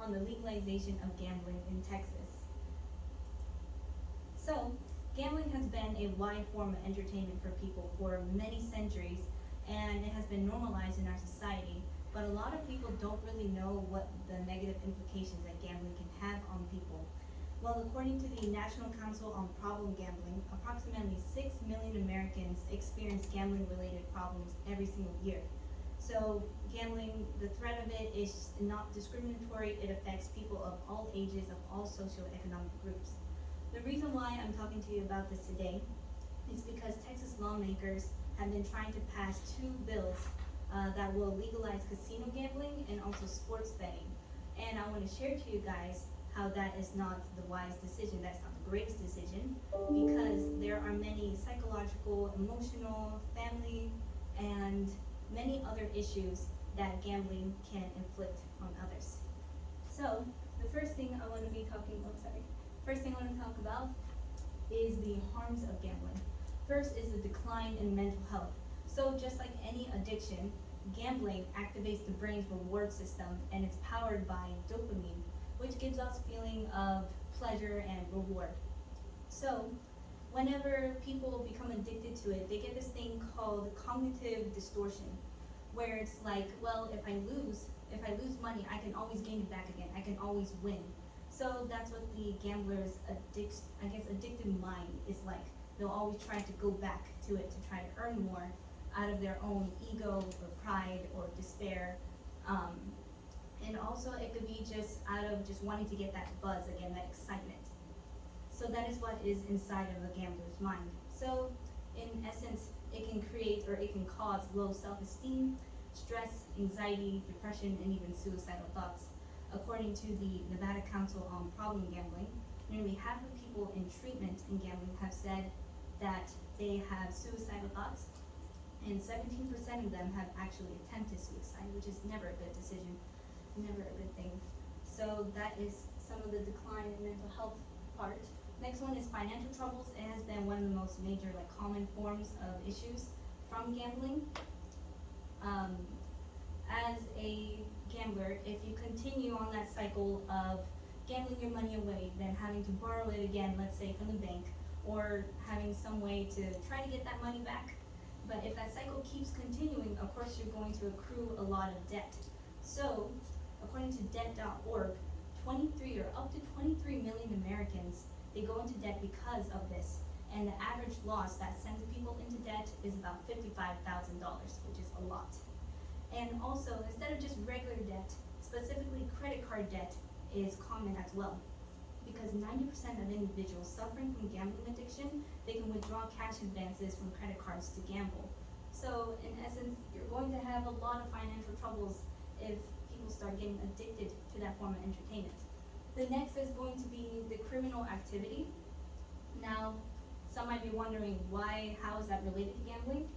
on the legalization of gambling in Texas. So, gambling has been a wide form of entertainment for people for many centuries, and it has been normalized in our society. But a lot of people don't really know what the negative implications that gambling can have on people. Well, according to the National Council on Problem Gambling, approximately 6 million Americans experience gambling related problems every single year. So, gambling, the threat of it is not discriminatory, it affects people of all ages, of all socioeconomic groups. The reason why I'm talking to you about this today is because Texas lawmakers have been trying to pass two bills that will legalize casino gambling and also sports betting. And I want to share to you guys how that is not the wise decision, that's not the greatest decision, because there are many psychological, emotional, family, and many other issues that gambling can inflict on others. So, the first thing I want to be talking about, first thing I want to talk about is the harms of gambling. First is the decline in mental health. So just like any addiction, gambling activates the brain's reward system and it's powered by dopamine, which gives us feeling of pleasure and reward. So whenever people become addicted to it, they get this thing called cognitive distortion, where it's like, well, if I lose money, I can always gain it back again. I can always win. So that's what the gambler's addicted mind is like. They'll always try to go back to it to try to earn more out of their own ego or pride or despair. And also it could be just out of just wanting to get that buzz again, that excitement. So that is what is inside of a gambler's mind. So in essence, it can create or it can cause low self-esteem, stress, anxiety, depression, and even suicidal thoughts. According to the Nevada Council on Problem Gambling, nearly half of people in treatment in gambling have said that they have suicidal thoughts, and 17% of them have actually attempted suicide, which is never a good decision, never a good thing. So that is some of the decline in mental health part. Next one is financial troubles. It has been one of the most major, common forms of issues from gambling. As a gambler, if you continue on that cycle of gambling your money away, then having to borrow it again, let's say from the bank, or having some way to try to get that money back. But if that cycle keeps continuing, of course you're going to accrue a lot of debt. So, according to debt.org, 23 or up to 23 million Americans, they go into debt because of this. And the average loss that sends people into debt is about $55,000, which is a lot. And also, instead of just regular debt, specifically credit card debt is common as well. Because 90% of individuals suffering from gambling addiction, they can withdraw cash advances from credit cards to gamble. So in essence, you're going to have a lot of financial troubles if people start getting addicted to that form of entertainment. The next is going to be the criminal activity. Now, some might be wondering how is that related to gambling?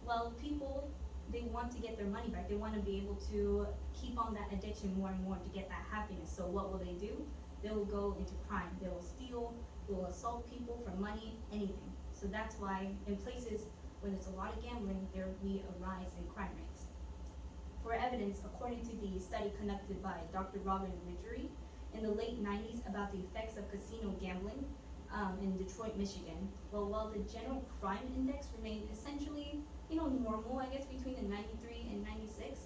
Well, people, they want to get their money back. They want to be able to keep on that addiction more and more to get that happiness. So what will they do? They will go into crime. They will steal, they will assault people for money, anything. So that's why in places where there's a lot of gambling, there will be a rise in crime rates. For evidence, according to the study conducted by Dr. Robin Ridgery in the late 90s about the effects of casino gambling in Detroit, Michigan, well, while the general crime index remained essentially, normal, I guess, between the 93 and 96,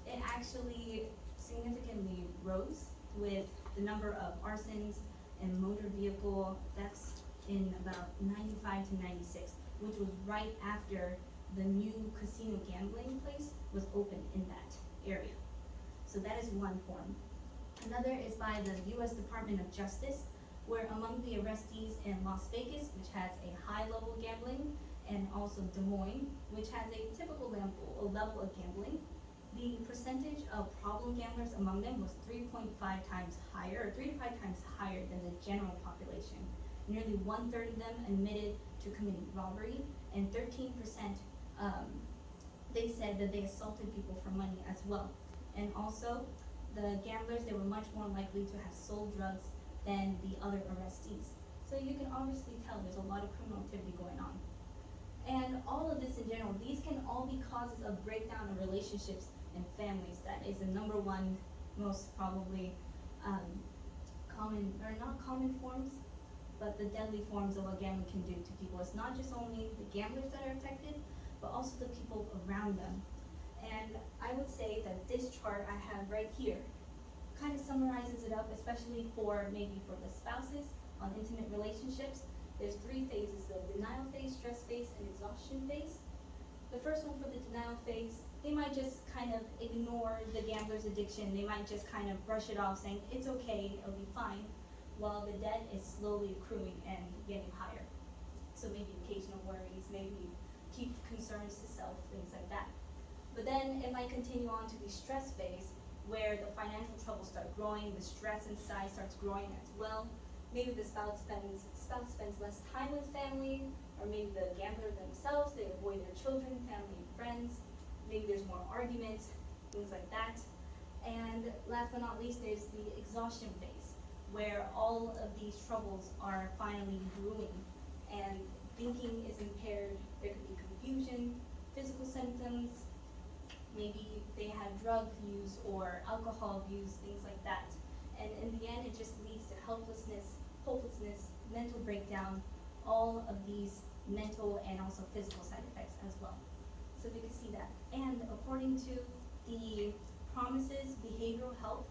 it actually significantly rose with the number of arsons and motor vehicle thefts in about 95 to 96, which was right after the new casino gambling place was opened in that area. So that is one form. Another is by the U.S. Department of Justice, where among the arrestees in Las Vegas, which has a high level of gambling, and also Des Moines, which has a typical level of gambling, the percentage of problem gamblers among them was 3.5 times higher, or 3 to 5 times higher than the general population. Nearly 1/3 of them admitted to committing robbery, and 13% they said that they assaulted people for money as well. And also, the gamblers, they were much more likely to have sold drugs than the other arrestees. So you can obviously tell there's a lot of criminal activity going on. And all of this in general, these can all be causes of breakdown of relationships and families. That is the number one most probably um, common, or not common forms, but the deadly forms of what gambling can do to people. It's not just only the gamblers that are affected, but also the people around them. And I would say that this chart I have right here kind of summarizes it up, especially for maybe for the spouses on intimate relationships. There's 3 phases: the denial phase, stress phase, and exhaustion phase. The first one, for the denial phase, they might just kind of ignore the gambler's addiction. They might just kind of brush it off, saying it's okay, it'll be fine, while the debt is slowly accruing and getting higher. So maybe occasional worries, maybe keep concerns to self, things like that. But then it might continue on to the stress phase, where the financial troubles start growing, the stress inside starts growing as well. Maybe the spouse spends less time with family, or maybe the gambler themselves, they avoid their children, family, and friends. Maybe there's more arguments, things like that. And last but not least, there's the exhaustion phase, where all of these troubles are finally brewing, and thinking is impaired. There could be confusion, physical symptoms, maybe they have drug use or alcohol abuse, things like that. And in the end, it just leads to helplessness, hopelessness, mental breakdown, all of these mental and also physical side effects as well. So we can see that. And according to the promises behavioral health,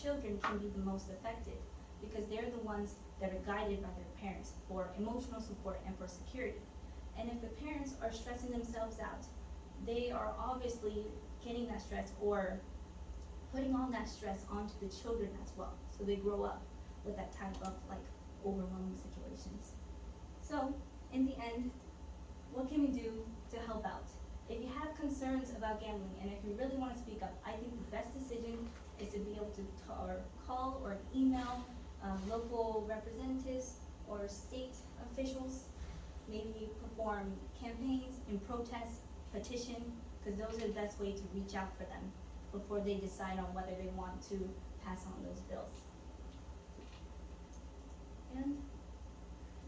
children can be the most affected because they're the ones that are guided by their parents for emotional support and for security. And if the parents are stressing themselves out, they are obviously getting that stress or putting all that stress onto the children as well. So they grow up with that type of like overwhelming situations. So in the end, what can we do to help out? If you have concerns about gambling and if you really want to speak up, I think the best decision is to be able to call or email local representatives or state officials, maybe perform campaigns and protests, petition, because those are the best way to reach out for them before they decide on whether they want to pass on those bills. And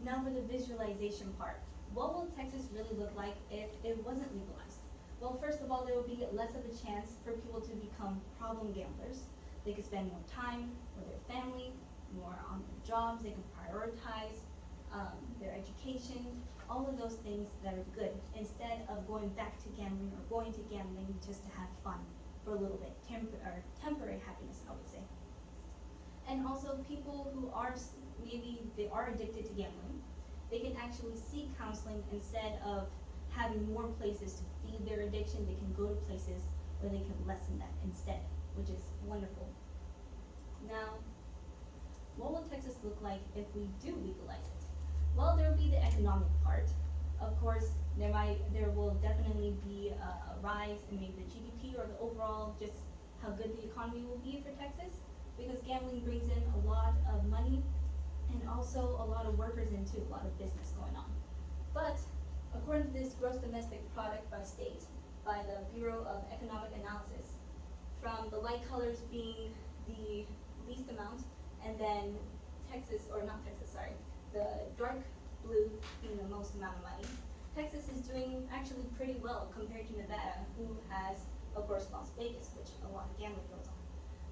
now for the visualization part. What will Texas really look like if it wasn't legalized? Well, first of all, there will be less of a chance for people to become problem gamblers. They could spend more time with their family, more on their jobs, they could prioritize their education, all of those things that are good, instead of going back to gambling or going to gambling just to have fun for a little bit, temporary happiness, I would say. And also people who are, maybe they are addicted to gambling, they can actually seek counseling instead of having more places to feed their addiction. They can go to places where they can lessen that instead, which is wonderful. Now, what will Texas look like if we do legalize it? Well, there will be the economic part. Of course, there will definitely be a rise in maybe the GDP or the overall just how good the economy will be for Texas, because gambling brings in a lot of money and also a lot of workers in too, a lot of business going on. But according to this gross domestic product by state, by the Bureau of Economic Analysis, from the light colors being the least amount, and then the dark blue being the most amount of money, Texas is doing actually pretty well compared to Nevada, who has, of course, Las Vegas, which a lot of gambling goes on.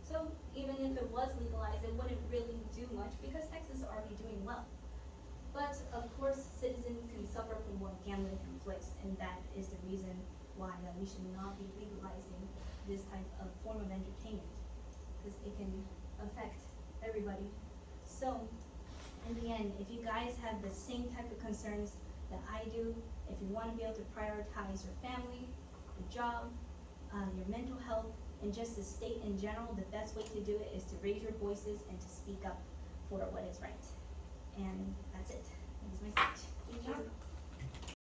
So even if it was legalized, it wouldn't really do much because Texas is already doing well. But of course, citizens can suffer from what gambling inflicts, and that is the reason why that we should not be legalizing this type of form of entertainment, because it can affect everybody. So, in the end, if you guys have the same type of concerns that I do, if you want to be able to prioritize your family, your job, your mental health, and just the state in general, the best way to do it is to raise your voices and to speak up for what is right. And that's it. That is my speech. Thank you.